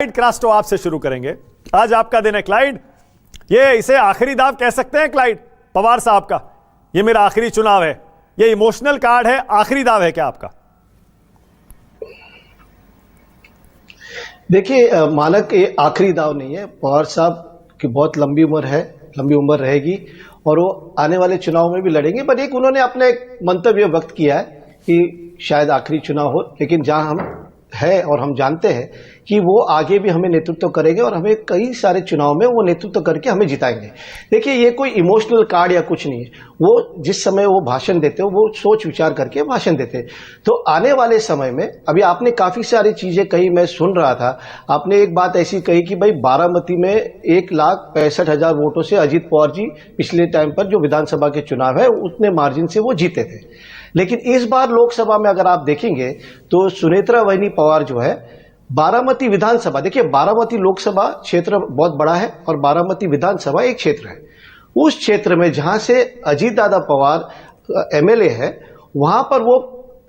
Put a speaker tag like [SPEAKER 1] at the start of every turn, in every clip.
[SPEAKER 1] Clyde Crasto, आपसे शुरू करेंगे। आज आपका दिन है क्लाइड, ये इसे आखिरी दाव कह सकते हैं क्लाइड पवार साहब का? ये मेरा आखिरी चुनाव है, ये इमोशनल कार्ड है, आखिरी दाव है क्या आपका?
[SPEAKER 2] देखिए मानक, ये आखिरी दाव नहीं है। पवार साहब की बहुत लंबी उम्र है, लंबी उम्र रहेगी और वो आने वाले चुनाव में भी लड़ेंगे। पर एक उन्होंने अपना एक मंतव्य व्यक्त किया है कि शायद आखिरी चुनाव हो, लेकिन जहां हम है और हम जानते हैं कि वो आगे भी हमें नेतृत्व करेंगे और हमें कई सारे चुनाव में वो नेतृत्व करके हमें जिताएंगे। देखिए, ये कोई इमोशनल कार्ड या कुछ नहीं है। वो जिस समय वो भाषण देते हो वो सोच विचार करके भाषण देते हैं। तो आने वाले समय में अभी आपने काफी सारी चीजें कही, मैं सुन रहा था। आपने एक बात ऐसी कही कि भाई बारामती में 1,65,000 वोटों से अजीत पवार जी पिछले टाइम पर जो विधानसभा के चुनाव है उतने मार्जिन से वो जीते थे। लेकिन इस बार लोकसभा में अगर आप देखेंगे तो सुनेत्रा वहिनी पवार जो है, बारामती विधानसभा, देखिए बारामती लोकसभा क्षेत्र बहुत बड़ा है और बारामती विधानसभा एक क्षेत्र है। उस क्षेत्र में जहां से अजीत दादा पवार एमएलए है, वहां पर वो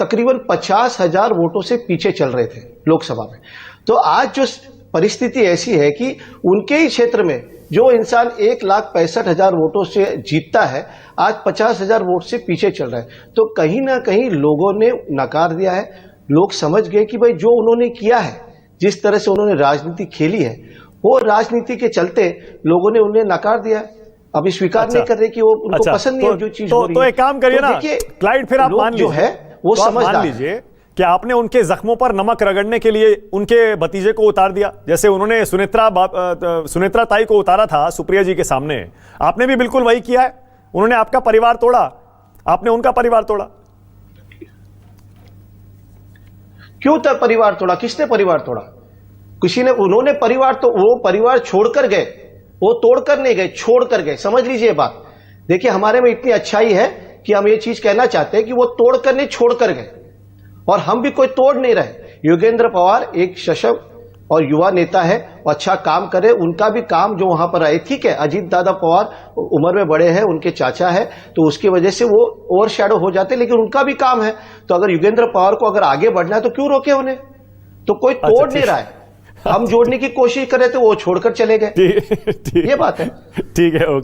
[SPEAKER 2] तकरीबन 50,000 वोटों से पीछे चल रहे थे लोकसभा में। तो आज जो परिस्थिति ऐसी है कि उनके ही क्षेत्र में जो इंसान 1,65,000 वोटों से जीतता है, आज 50,000 वोट से पीछे चल रहा है। तो कहीं ना कहीं लोगों ने नकार दिया है। लोग समझ गए कि भाई जो उन्होंने किया है, जिस तरह से उन्होंने राजनीति खेली है, वो राजनीति के चलते लोगों ने उन्हें नकार दिया है। अभी स्वीकार नहीं कर रहे कि वो उनको पसंद नहीं है जो चीज हो रही है।
[SPEAKER 1] तो एक काम करिए ना क्लाइड, फिर आप मान
[SPEAKER 2] जो है वो समझदार
[SPEAKER 1] लीजिए कि आपने उनके जख्मों पर नमक रगड़ने के लिए उनके भतीजे को उतार दिया, जैसे उन्होंने सुनेत्रा ताई को उतारा था सुप्रिया जी के सामने। आपने भी बिल्कुल वही किया है। उन्होंने आपका परिवार तोड़ा, आपने उनका परिवार तोड़ा।
[SPEAKER 2] क्यों था परिवार तोड़ा? किसने परिवार तोड़ा? किसी ने? उन्होंने परिवार, तो वो परिवार छोड़कर गए, वो तोड़कर नहीं गए, छोड़कर गए। समझ लीजिए बात। देखिए, हमारे में इतनी अच्छाई है कि हम ये चीज कहना चाहते हैं कि वो तोड़कर नहीं, छोड़कर गए, और हम भी कोई तोड़ नहीं रहे। योगेंद्र पवार एक सशक्त और युवा नेता है, अच्छा काम करे। उनका भी काम जो वहां पर आए, ठीक है, अजीत दादा पवार उम्र में बड़े हैं, उनके चाचा है, तो उसकी वजह से वो ओवर शैडो हो जाते, लेकिन उनका भी काम है। तो अगर योगेंद्र पवार को अगर आगे बढ़ना है तो क्यों रोके उन्हें? तो कोई तोड़ नहीं रहा है। हम जोड़ने की कोशिश कर रहे थे, वो छोड़कर चले गए। ये बात है।
[SPEAKER 1] ठीक है, ओके।